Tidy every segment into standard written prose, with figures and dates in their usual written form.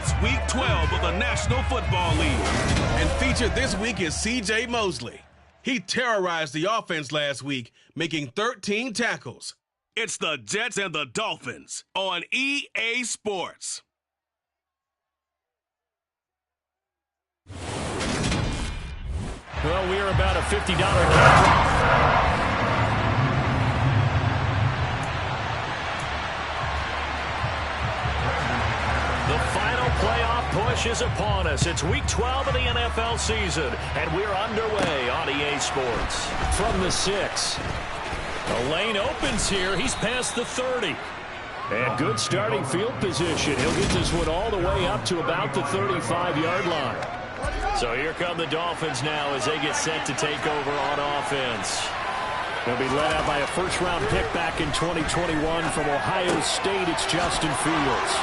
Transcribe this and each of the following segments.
It's Week 12 of the National Football League. And featured this week is C.J. Mosley. He terrorized the offense last week, making 13 tackles. It's the Jets and the Dolphins on EA Sports. Well, we're about a $50 now. The final playoff push is upon us. It's Week 12 of the NFL season, and we're underway on EA Sports. From the 6. The lane opens here. He's past the 30. And good starting field position. He'll get this one all the way up to about the 35-yard line. So here come the Dolphins now as they get set to take over on offense. They'll be led out by a first-round pick back in 2021 from Ohio State. It's Justin Fields.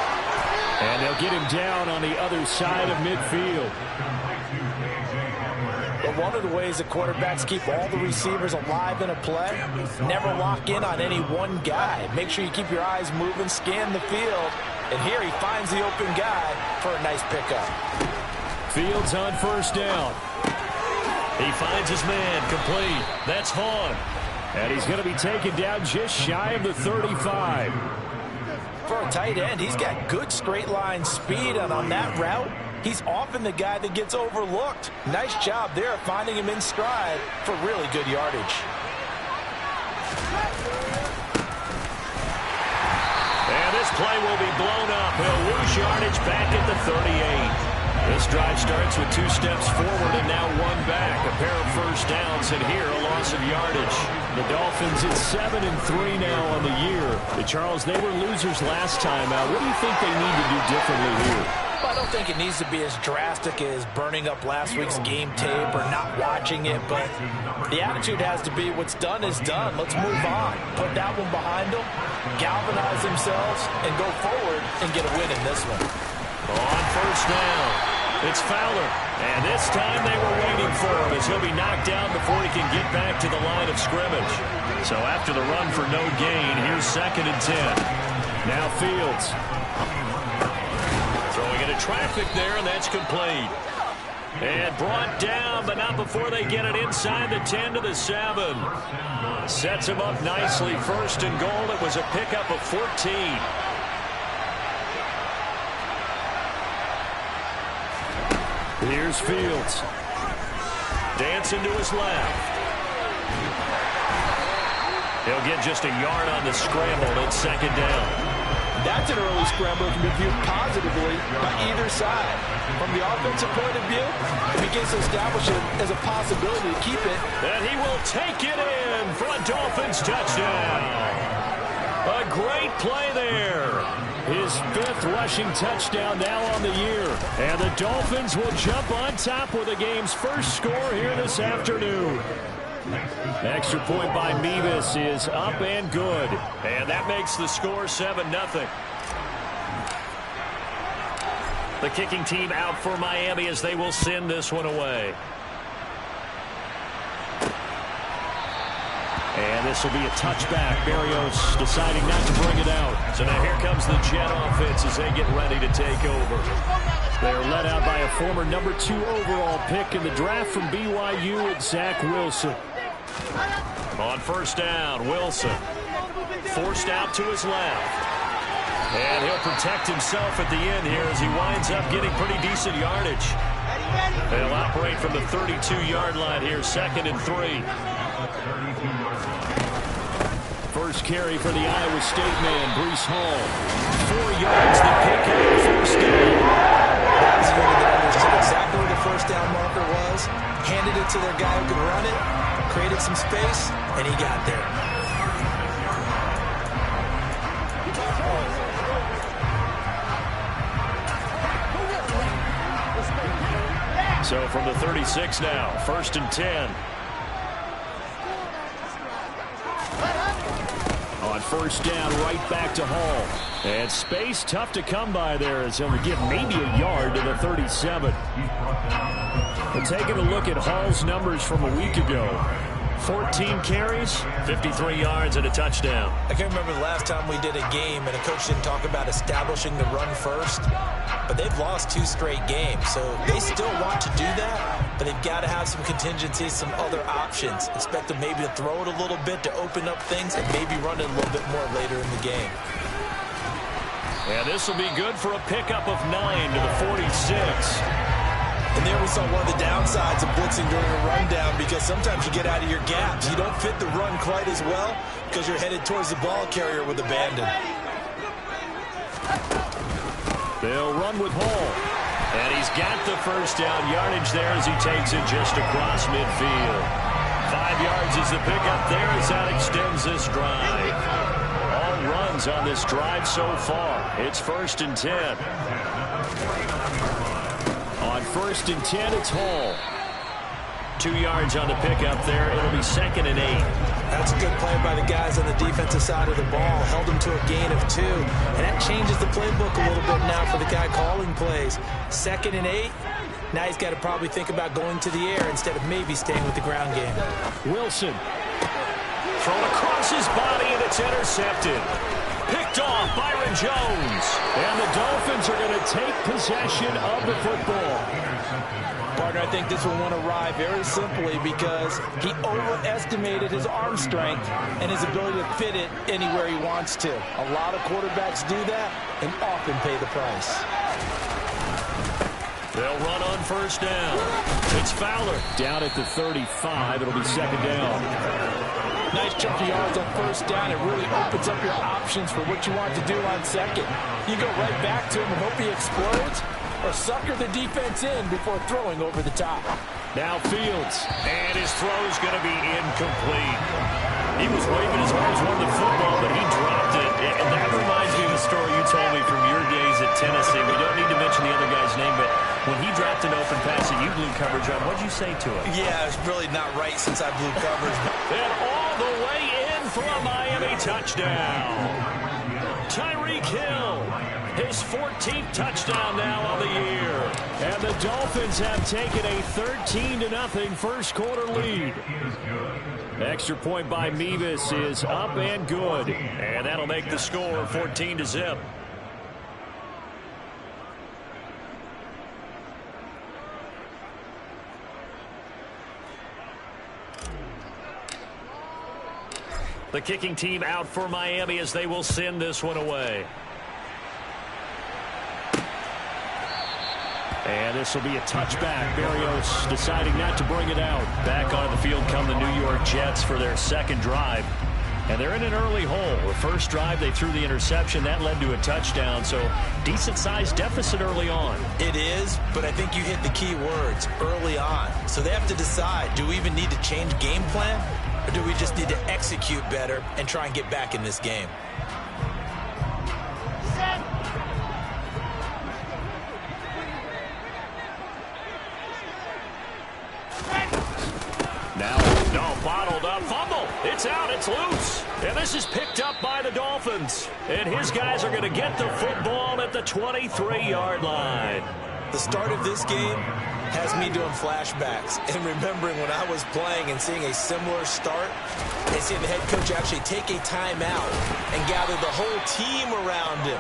And they'll get him down on the other side of midfield. But one of the ways that quarterbacks keep all the receivers alive in a play, never lock in on any one guy. Make sure you keep your eyes moving, scan the field. And here he finds the open guy for a nice pickup. Fields on first down. He finds his man complete. That's Hahn. And he's going to be taken down just shy of the 35. For a tight end, he's got good straight line speed, and on that route, he's often the guy that gets overlooked. Nice job there finding him in stride for really good yardage. And this play will be blown up. He'll lose yardage back at the 38. This drive starts with 2 steps forward and now 1 back. A pair of first downs, and here a loss of yardage. The Dolphins at 7-3 now on the year. Charles, they were losers last time out. What do you think they need to do differently here? Well, I don't think it needs to be as drastic as burning up last week's game tape or not watching it, but the attitude has to be what's done is done. Let's move on. Put that one behind them, galvanize themselves, and go forward and get a win in this one. On first down, it's Fowler. And this time they were waiting for him as he'll be knocked down before he can get back to the line of scrimmage. So after the run for no gain, here's 2nd and 10. Now Fields. Throwing into traffic there, and that's complete. And brought down, but not before they get it inside the 10 to the 7. Sets him up nicely. 1st and goal. It was a pickup of 14. Here's Fields. Dancing to his left. He'll get just a yard on the scramble. It's 2nd down. That's an early scramble that can be viewed positively by either side. From the offensive point of view, it begins to establish it as a possibility to keep it. And he will take it in for a Dolphins touchdown. A great play there. His 5th rushing touchdown now on the year. And the Dolphins will jump on top with the game's first score here this afternoon. Extra point by Mevis is up and good. And that makes the score 7-0. The kicking team out for Miami as they will send this one away. And this will be a touchback. Berrios deciding not to bring it out. So now here comes the Jet offense as they get ready to take over. They are led out by a former number 2 overall pick in the draft from BYU at Zach Wilson. On first down, Wilson. Forced out to his left. And he'll protect himself at the end here as he winds up getting pretty decent yardage. They'll operate from the 32-yard line here, 2nd and 3. First carry for the Iowa State man, Breece Hall. 4 yards to pick up the first down. That's good. They understood exactly where the first down marker was, handed it to their guy who could run it, created some space, and he got there. So from the 36 now, 1st and 10. On first down, right back to Hall. And space tough to come by there as he'll get maybe a yard to the 37. But taking a look at Hall's numbers from a week ago. 14 carries, 53 yards, and a touchdown. I can't remember the last time we did a game and a coach didn't talk about establishing the run first, but they've lost 2 straight games, so they still want to do that, but they've got to have some contingencies, some other options. Expect them maybe to throw it a little bit to open up things and maybe run it a little bit more later in the game. And this will be good for a pickup of 9 to the 46. And there we saw one of the downsides of blitzing during a rundown, because sometimes you get out of your gaps. You don't fit the run quite as well because you're headed towards the ball carrier with abandon. They'll run with Hall. And he's got the first down yardage there as he takes it just across midfield. 5 yards is the pickup there as that extends this drive. All runs on this drive so far. It's 1st and 10. On 1st and 10, it's Hall. 2 yards on the pickup there. It'll be 2nd and 8. That's a good play by the guys on the defensive side of the ball. Held them to a gain of 2. And that changes the playbook a little bit now for the guy calling plays. 2nd and 8. Now he's got to probably think about going to the air instead of maybe staying with the ground game. Wilson. Thrown across his body, and it's intercepted. Picked off Byron Jones. And the Dolphins are going to take possession of the football. Partner, I think this will want to ride very simply because he overestimated his arm strength and his ability to fit it anywhere he wants to. A lot of quarterbacks do that and often pay the price. They'll run on 1st down. It's Fowler. Down at the 35. It'll be 2nd down. Nice chunk of yards on 1st down. It really opens up your options for what you want to do on 2nd. You go right back to him and hope he explodes, or sucker the defense in before throwing over the top. Now Fields. And his throw's going to be incomplete. He was waving his arms, wanting the football, but he dropped it. And that reminds me of the story you told me from your days at Tennessee. We don't need to mention the other guy's name, but when he dropped an open pass and you blew coverage on, what'd you say to him? Yeah, it's really not right since I blew coverage. And all the way in for a Miami touchdown. Tyreek Hill, his 14th touchdown now on the year. And the Dolphins have taken a 13-0 first quarter lead. Extra point by Mevis is up and good. And that'll make the score 14-0. The kicking team out for Miami as they will send this one away. And this will be a touchback. Berrios deciding not to bring it out. Back on the field come the New York Jets for their 2nd drive. And they're in an early hole. The first drive, they threw the interception. That led to a touchdown. So decent-sized deficit early on. It is, but I think you hit the key words, early on. So they have to decide, do we even need to change game plan? Or do we just need to execute better and try and get back in this game? Now, bottled up, fumble. It's out, it's loose. And this is picked up by the Dolphins. And his guys are going to get the football at the 23-yard line. The start of this game has me doing flashbacks and remembering when I was playing and seeing a similar start and seeing the head coach actually take a timeout and gather the whole team around him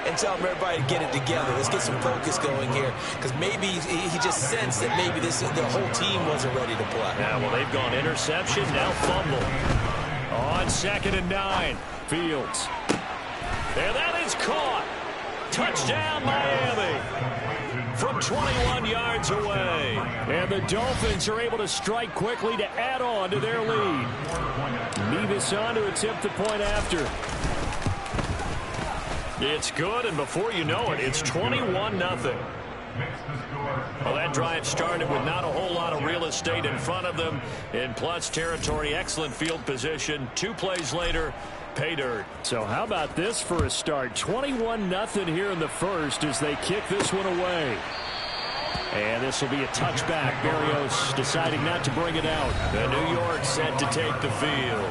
and tell everybody to get it together. Let's get some focus going here, because maybe he just sensed that maybe the whole team wasn't ready to play. Yeah, well, they've gone interception, now fumble. On 2nd and 9, Fields. And that is caught. Touchdown, Miami. From 21 yards away. And the Dolphins are able to strike quickly to add on to their lead. Mevis on to attempt the point after. It's good, and before you know it, it's 21-0. Well, that drive started with not a whole lot of real estate in front of them. In plus territory, excellent field position. 2 plays later, pay dirt. So how about this for a start? 21-0 here in the first as they kick this one away. And this will be a touchback. Berrios deciding not to bring it out. The New York set to take the field.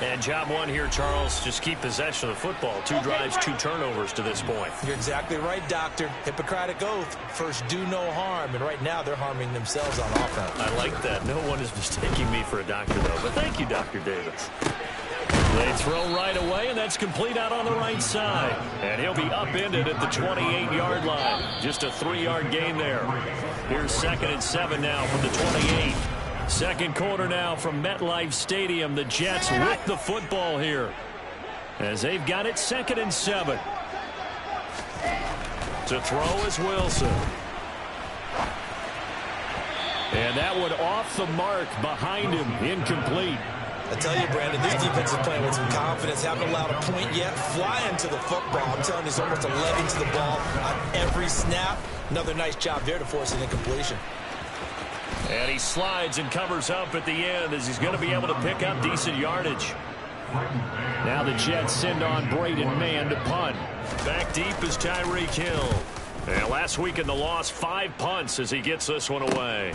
And job one here, Charles, just keep possession of the football. 2 drives, 2 turnovers to this point. You're exactly right, Doctor. Hippocratic oath. First, do no harm. And right now, they're harming themselves on offense. I like that. No one is mistaking me for a doctor, though. But thank you, Dr. Davis. They throw right away, and that's complete out on the right side. And he'll be upended at the 28-yard line. Just a 3-yard gain there. Here's 2nd and 7 now from the 28. Second quarter now from MetLife Stadium. The Jets with the football here as they've got it 2nd and 7. To throw is Wilson. And that one off the mark behind him. Incomplete. I tell you, Brandon, this defense is playing with some confidence. Haven't allowed a point yet. Flying to the football. I'm telling you, it's almost a leg into the ball on every snap. Another nice job there to force an incompletion. And he slides and covers up at the end as he's going to be able to pick up decent yardage. Now the Jets send on Braden Mann to punt. Back deep is Tyreek Hill. And last week in the loss, 5 punts as he gets this one away.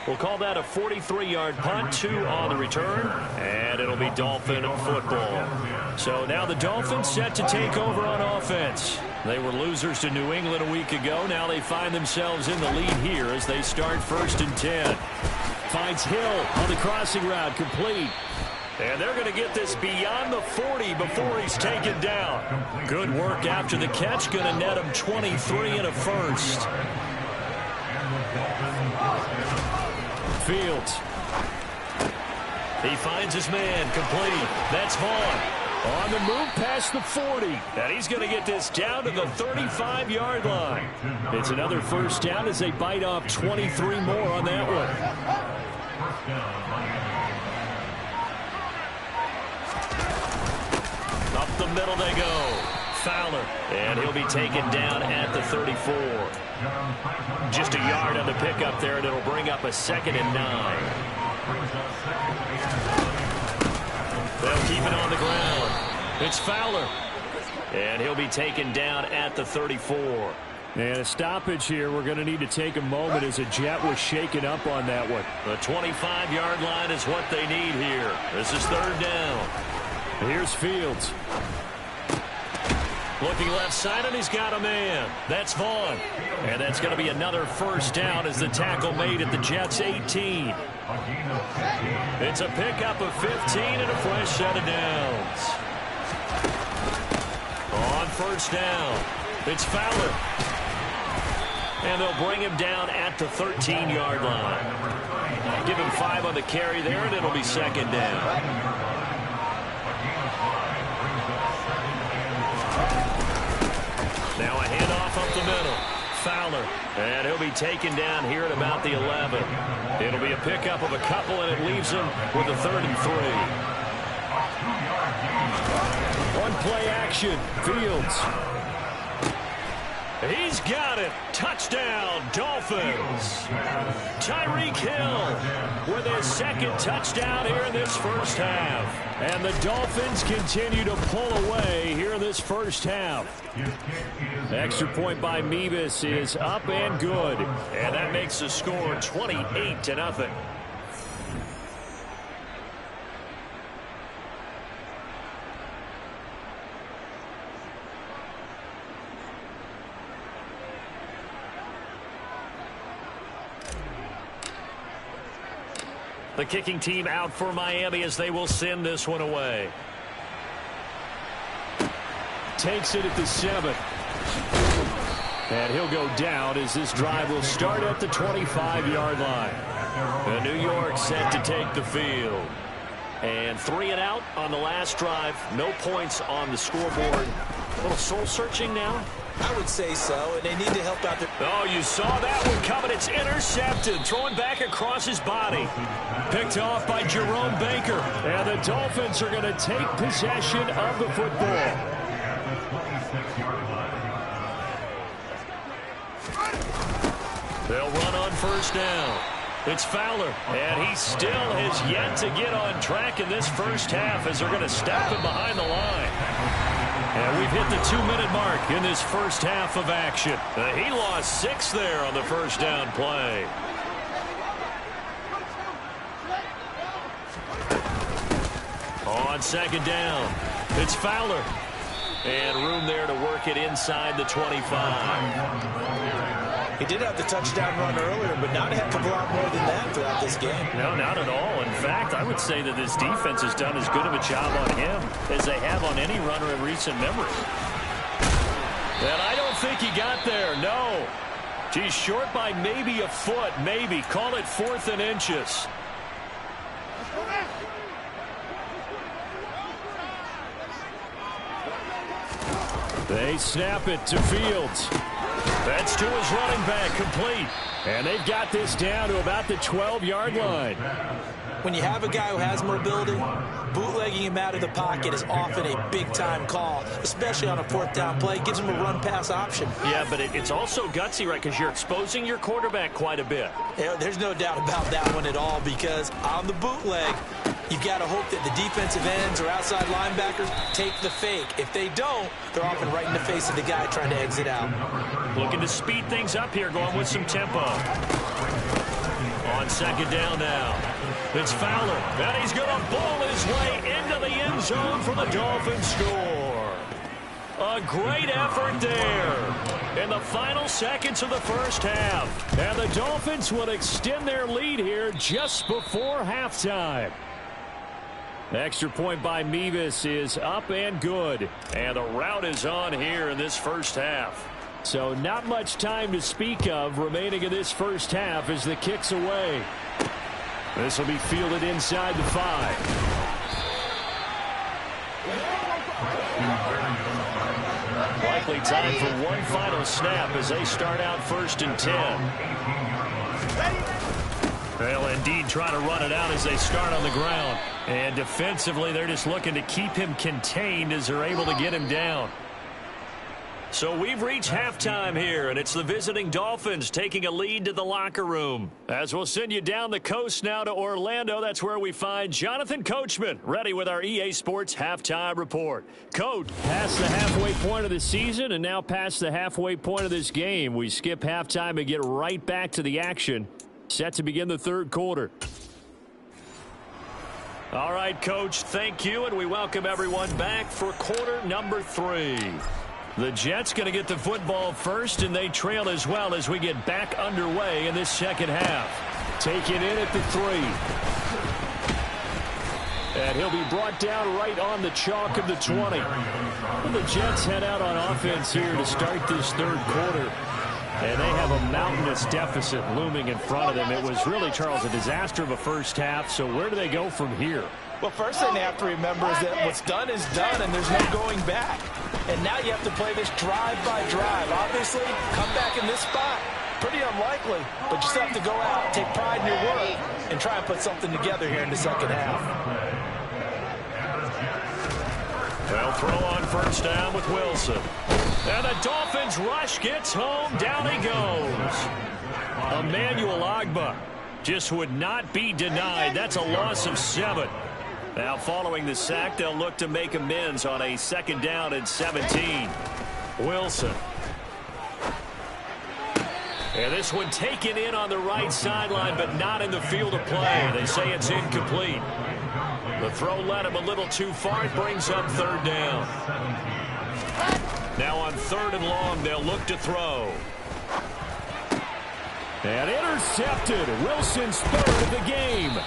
We'll call that a 43-yard punt, 2 on the return, and it'll be Dolphin football. So now the Dolphins set to take over on offense. They were losers to New England a week ago. Now they find themselves in the lead here as they start 1st and 10. Finds Hill on the crossing route, complete. And they're going to get this beyond the 40 before he's taken down. Good work after the catch, going to net him 23 and a first. Fields. He finds his man, complete. That's Vaughn. On the move past the 40. And he's going to get this down to the 35-yard line. It's another first down as they bite off 23 more on that one. Up the middle they go. Fowler. And he'll be taken down at the 34. Just a yard on the pickup there, and it'll bring up a 2nd and 9. They'll keep it on the ground. It's Fowler. And he'll be taken down at the 34. And a stoppage here. We're going to need to take a moment as a Jet was shaken up on that one. The 25-yard line is what they need here. This is 3rd down. Here's Fields. Looking left side, and he's got a man. That's Vaughn. And that's going to be another first down as the tackle made at the Jets' 18. It's a pickup of 15 and a fresh set of downs. On 1st down, it's Fowler. And they'll bring him down at the 13-yard line. Give him 5 on the carry there, and it'll be 2nd down. Now a handoff up the middle. Fowler. And he'll be taken down here at about the 11. It'll be a pickup of a couple, and it leaves him with a 3rd and 3. One play action. Fields. He's got it. Touchdown, Dolphins. Tyreek Hill with his 2nd touchdown here in this first half. And the Dolphins continue to pull away here in this first half. Extra point by Mevis is up and good. And that makes the score 28-0. The kicking team out for Miami as they will send this one away. Takes it at the 7. And he'll go down as this drive will start at the 25-yard line. And New York set to take the field. And 3 and out on the last drive. No points on the scoreboard. A little soul-searching now. I would say so, and they need to help out their... Oh, you saw that one coming. It's intercepted. Throwing back across his body. Picked off by Jerome Baker. And the Dolphins are going to take possession of the football. They'll run on 1st down. It's Fowler, and he still has yet to get on track in this first half as they're going to stop him behind the line. And we've hit the 2-minute mark in this first half of action. He lost 6 there on the first down play. On second down, it's Fowler. And room there to work it inside the 25. He did have the touchdown run earlier, but not a heck of a lot more than that throughout this game. No, not at all. In fact, I would say that this defense has done as good of a job on him as they have on any runner in recent memory. And I don't think he got there, no. He's short by maybe a foot, maybe. Call it 4th and inches. They snap it to Fields. That's to his running back, complete. And they've got this down to about the 12-yard line. When you have a guy who has mobility, bootlegging him out of the pocket is often a big-time call, especially on a 4th down play. Gives him a run-pass option. Yeah, but it's also gutsy, right, because you're exposing your quarterback quite a bit. Yeah, there's no doubt about that one at all, because on the bootleg, you've got to hope that the defensive ends or outside linebackers take the fake. If they don't, they're often right in the face of the guy trying to exit out. Looking to speed things up here, going with some tempo. On second down now, it's Fowler. And he's going to bowl his way into the end zone for the Dolphins score. A great effort there in the final seconds of the first half. And the Dolphins will extend their lead here just before halftime. Extra point by Mevis is up and good. And the route is on here in this first half. So not much time to speak of remaining in this first half as the kick's away. This will be fielded inside the 5. Likely time for one final snap as they start out 1st and 10. They'll indeed try to run it out as they start on the ground. And defensively, they're just looking to keep him contained as they're able to get him down. So we've reached halftime here, and it's the visiting Dolphins taking a lead to the locker room. As we'll send you down the coast now to Orlando, that's where we find Jonathan Coachman, ready with our EA Sports Halftime Report. Coach, past the halfway point of the season and now past the halfway point of this game. We skip halftime and get right back to the action. Set to begin the 3rd quarter. All right, Coach, thank you, and we welcome everyone back for quarter number 3. The Jets going to get the football first, and they trail as well as we get back underway in this second half. Taken in at the 3. And he'll be brought down right on the chalk of the 20. Well, the Jets head out on offense here to start this 3rd quarter. And they have a mountainous deficit looming in front of them. It was really, Charles, a disaster of a first half. So where do they go from here? Well, first thing they have to remember is that what's done is done, and there's no going back. And now you have to play this drive by drive. Obviously, come back in this spot, pretty unlikely. But you still have to go out, take pride in your work, and try and put something together here in the second half. They'll throw on 1st down with Wilson. And the Dolphins rush gets home. Down he goes. Emmanuel Ogbah just would not be denied. That's a loss of 7. Now following the sack, they'll look to make amends on a 2nd down and 17. Wilson. And this one taken in on the right sideline, but not in the field of play. They say it's incomplete. The throw led him a little too far. It brings up 3rd down. Now on 3rd and long, they'll look to throw. And intercepted. Wilson's 3rd of the game.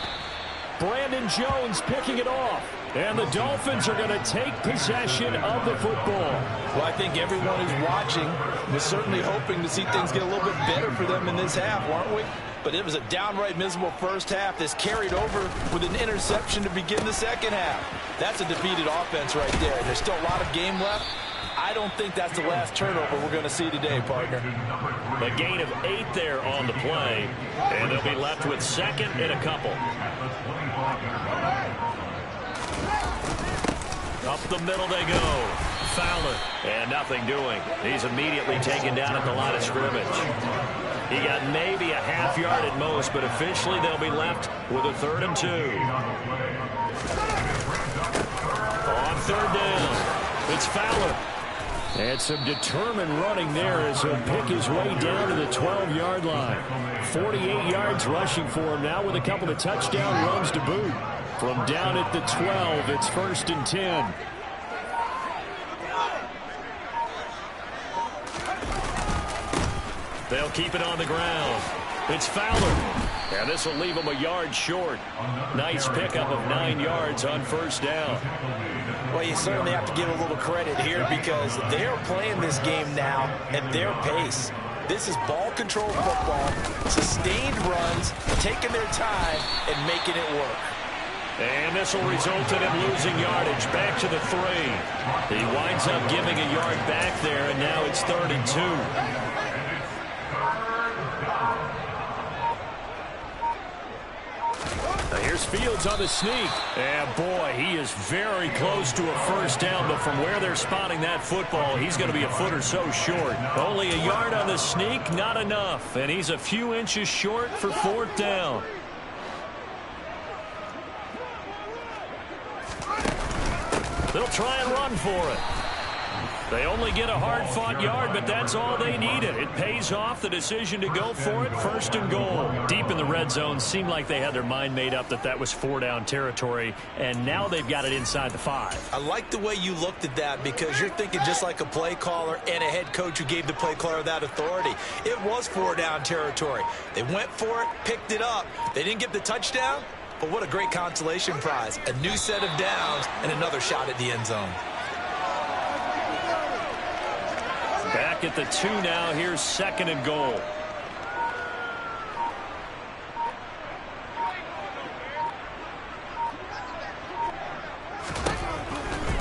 Brandon Jones picking it off. And the Dolphins are going to take possession of the football. Well, I think everyone who's watching was certainly hoping to see things get a little bit better for them in this half, weren't we? But it was a downright miserable first half. This carried over with an interception to begin the second half. That's a defeated offense right there. There's still a lot of game left. I don't think that's the last turnover we're going to see today, partner. A gain of 8 there on the play, and they'll be left with 2nd and a couple. Up the middle they go. Fowler, and nothing doing. He's immediately taken down at the line of scrimmage. He got maybe a half yard at most, but officially they'll be left with a 3rd and 2. On 3rd down, it's Fowler. And some determined running there as he'll pick his way down to the 12-yard line. 48 yards rushing for him now with a couple of touchdown runs to boot. From down at the 12, it's 1st and 10. They'll keep it on the ground. It's Fowler. And this will leave him a yard short. Nice pickup of 9 yards on 1st down. Well, you certainly have to give a little credit here because they're playing this game now at their pace. This is ball control football, sustained runs, taking their time and making it work. And this will result in him losing yardage back to the 3. He winds up giving a yard back there, and now it's 3rd and 2. Here's Fields on the sneak. And boy, he is very close to a 1st down, but from where they're spotting that football, he's going to be a foot or so short. Only a yard on the sneak, not enough. And he's a few inches short for 4th down. They'll try and run for it. They only get a hard-fought yard, but that's all they needed. It pays off the decision to go for it, 1st and goal. Deep in the red zone, seemed like they had their mind made up that that was 4-down territory, and now they've got it inside the 5. I like the way you looked at that because you're thinking just like a play caller and a head coach who gave the play caller that authority. It was 4-down territory. They went for it, picked it up. They didn't get the touchdown, but what a great consolation prize. A new set of downs and another shot at the end zone. Back at the 2 now. Here's 2nd and goal.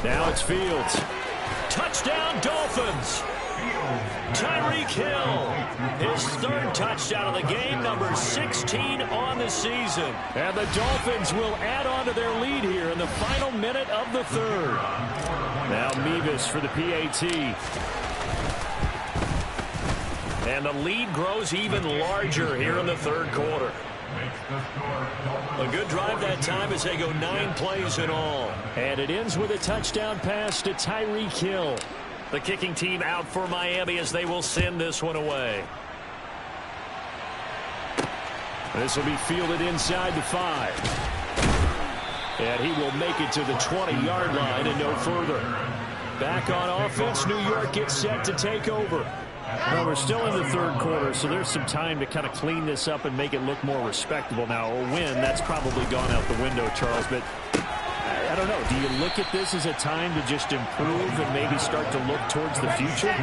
Now it's Fields. Touchdown, Dolphins. Tyreek Hill. His 3rd touchdown of the game, number 16 on the season. And the Dolphins will add on to their lead here in the final minute of the 3rd. Now Mevis for the PAT. And the lead grows even larger here in the 3rd quarter. A good drive that time as they go 9 plays in all. And it ends with a touchdown pass to Tyreek Hill. The kicking team out for Miami as they will send this one away. This will be fielded inside the 5. And he will make it to the 20-yard line and no further. Back on offense, New York gets set to take over. Well, we're still in the 3rd quarter, so there's some time to kind of clean this up and make it look more respectable. Now, a win, that's probably gone out the window, Charles, but I don't know. Do you look at this as a time to just improve and maybe start to look towards the future?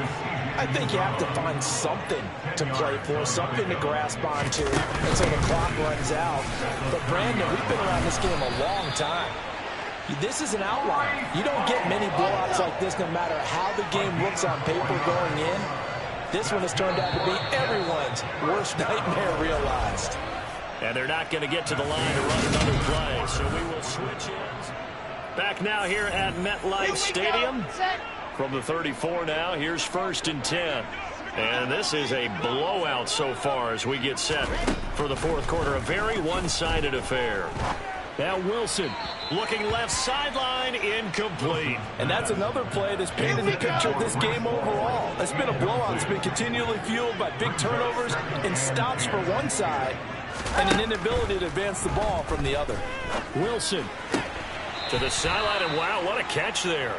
I think you have to find something to play for, something to grasp onto until the clock runs out. But, Brandon, we've been around this game a long time. This is an outlier. You don't get many blowouts like this no matter how the game looks on paper going in. This one has turned out to be everyone's worst nightmare realized. And they're not going to get to the line to run another play, so we will switch ends. Back now here at MetLife Stadium. From the 34 now, here's 1st and 10. And this is a blowout so far as we get set for the 4th quarter. A very one-sided affair. Now Wilson looking left sideline, incomplete. And that's another play that's painted the picture of this game overall. It's been a blowout. It's been continually fueled by big turnovers and stops for one side and an inability to advance the ball from the other. Wilson to the sideline, and wow, what a catch there.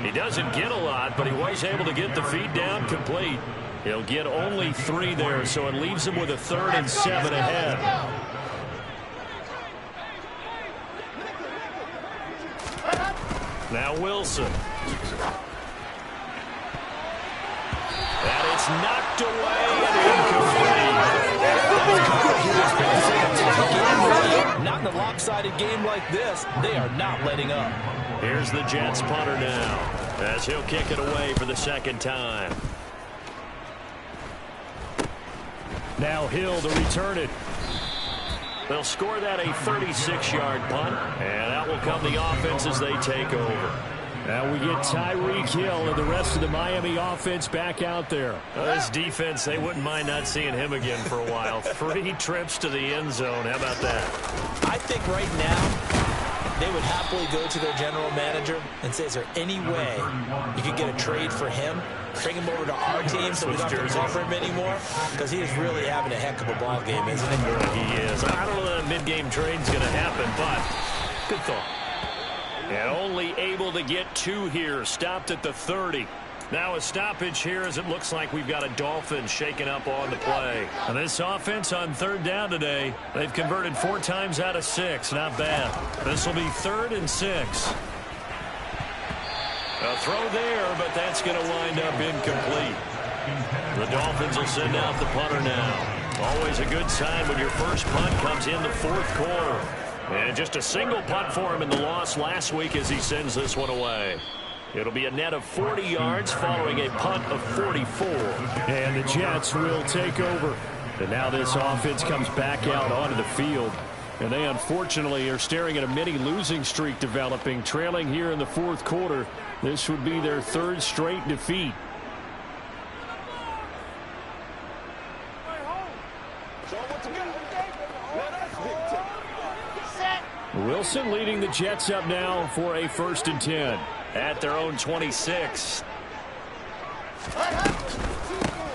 He doesn't get a lot, but he was able to get the feed down complete. He'll get only 3 there, so it leaves him with a 3rd and 7 ahead. Now Wilson. And it's knocked away and incomplete. Not in a lopsided game like this. They are not letting up. Here's the Jets punter now as he'll kick it away for the 2nd time. Now Hill to return it. They'll score that a 36-yard punt, and out will come the offense as they take over. Now we get Tyreek Hill and the rest of the Miami offense back out there. This defense, they wouldn't mind not seeing him again for a while. 3 trips to the end zone. How about that? I think right now they would happily go to their general manager and say, is there any way you could get a trade for him? Bring him over to our team so we don't have to cover him anymore? Because he is really having a heck of a ball game, isn't he? He is. I don't know that a mid-game trade's going to happen, but Good thought. And only able to get 2 here. Stopped at the 30. Now a stoppage here as it looks like we've got a Dolphin shaken up on the play. And this offense on 3rd down today, they've converted 4 times out of 6. Not bad. This will be 3rd and 6. A throw there, but that's going to wind up incomplete. The Dolphins will send out the punter now. Always a good sign when your first punt comes in the 4th quarter. And just a single punt for him in the loss last week as he sends this one away. It'll be a net of 40 yards following a punt of 44. And the Jets will take over. And now this offense comes back out onto the field. And they unfortunately are staring at a mini losing streak developing, trailing here in the 4th quarter. This would be their 3rd straight defeat. Wilson leading the Jets up now for a 1st and 10. At their own 26.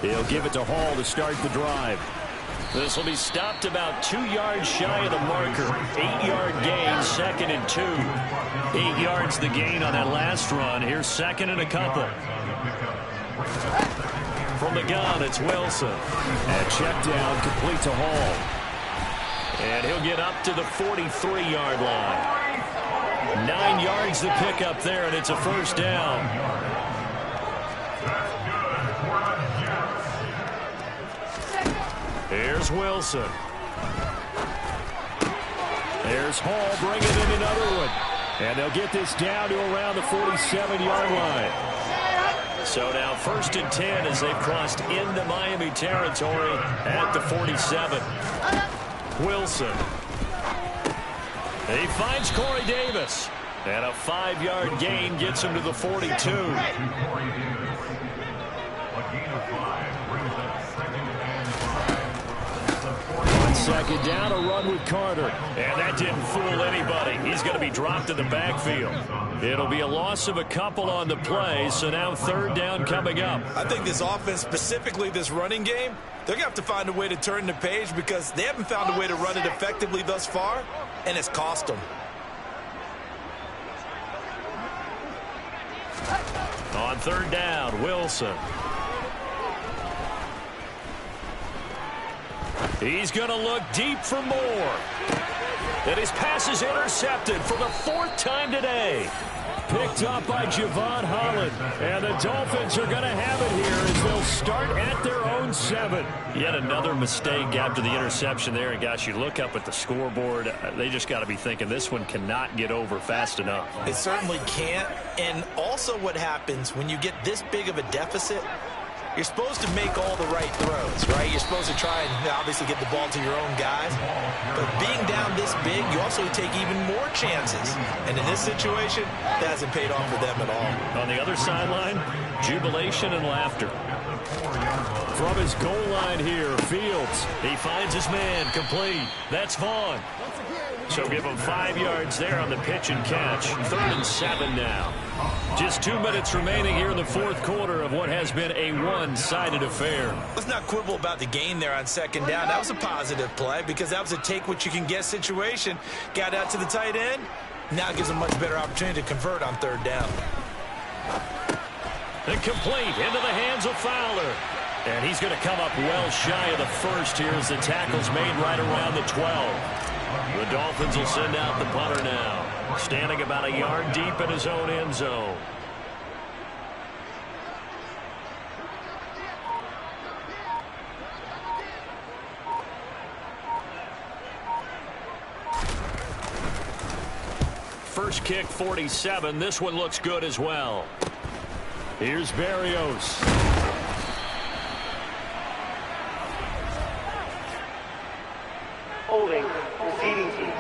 They'll give it to Hall to start the drive. This will be stopped about 2 yards shy of the marker. 8-yard gain, 2nd and 2. 8 yards the gain on that last run. Here's 2nd and a couple. From the gun, it's Wilson. And check down, complete to Hall. And he'll get up to the 43-yard line. 9 yards to pick up there, and it's a 1st down. Here's Wilson. There's Hall bringing in another one. And they'll get this down to around the 47-yard line. So now 1st and 10 as they've crossed into Miami territory at the 47. Wilson. He finds Corey Davis. And a 5-yard gain gets him to the 42. On 2nd down, a run with Carter. And that didn't fool anybody. He's going to be dropped in the backfield. It'll be a loss of a couple on the play, so now 3rd down coming up. I think this offense, specifically this running game, they're going to have to find a way to turn the page because they haven't found a way to run it effectively thus far, and it's cost them. On 3rd down, Wilson. He's going to look deep for more. And his pass is intercepted for the 4th time today. Picked up by Javon Holland. And the Dolphins are going to have it here as they'll start at their own 7. Yet another mistake after the interception there. And, gosh, you look up at the scoreboard. They just got to be thinking this one cannot get over fast enough. It certainly can't. And also what happens when you get this big of a deficit, you're supposed to make all the right throws, right? You're supposed to try and obviously get the ball to your own guys. But being down this big, you also take even more chances. And in this situation, that hasn't paid off for them at all. On the other sideline, jubilation and laughter. From his goal line here, Fields. He finds his man, complete. That's Vaughn. So give him 5 yards there on the pitch and catch. 3rd and 7 now. Just 2 minutes remaining here in the 4th quarter of what has been a one-sided affair. Let's not quibble about the gain there on 2nd down. That was a positive play because that was a take-what-you-can-get situation. Got out to the tight end. Now gives a much better opportunity to convert on 3rd down. And complete into the hands of Fowler. And he's going to come up well shy of the 1st here as the tackle's made right around the 12. The Dolphins will send out the punter now, standing about a yard deep in his own end zone. First kick, 47. This one looks good as well. Here's Berrios. Holding, receiving team.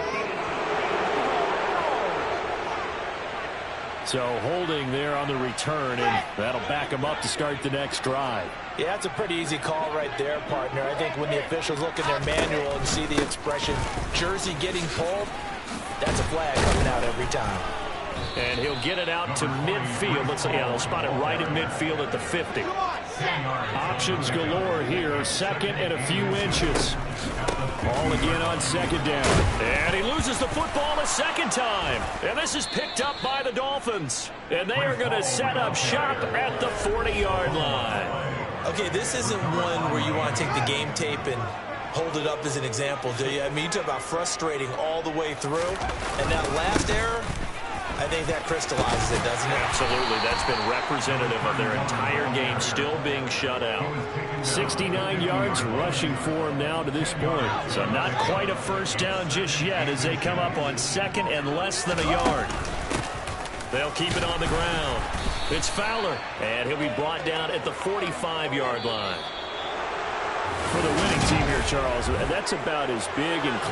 So holding there on the return, and that'll back him up to start the next drive. Yeah, that's a pretty easy call right there, partner. I think when the officials look in their manual and see the expression, jersey getting pulled, that's a flag coming out every time. And he'll get it out to midfield. Let's see, yeah, they'll spot it right in midfield at the 50. Options galore here. Second and a few inches. Ball again on second down. And he loses the football a second time. And this is picked up by the Dolphins. And they are going to set up shop at the 40-yard line. Okay, this isn't one where you want to take the game tape and hold it up as an example, do you? I mean, you talk about frustrating all the way through. And that last error, I think that crystallizes it, doesn't it? Absolutely. That's been representative of their entire game still being shut out. 69 yards rushing for him now to this point. So not quite a first down just yet as they come up on second and less than a yard. They'll keep it on the ground. It's Fowler, and he'll be brought down at the 45-yard line. For the winning team here, Charles, that's about as big and clean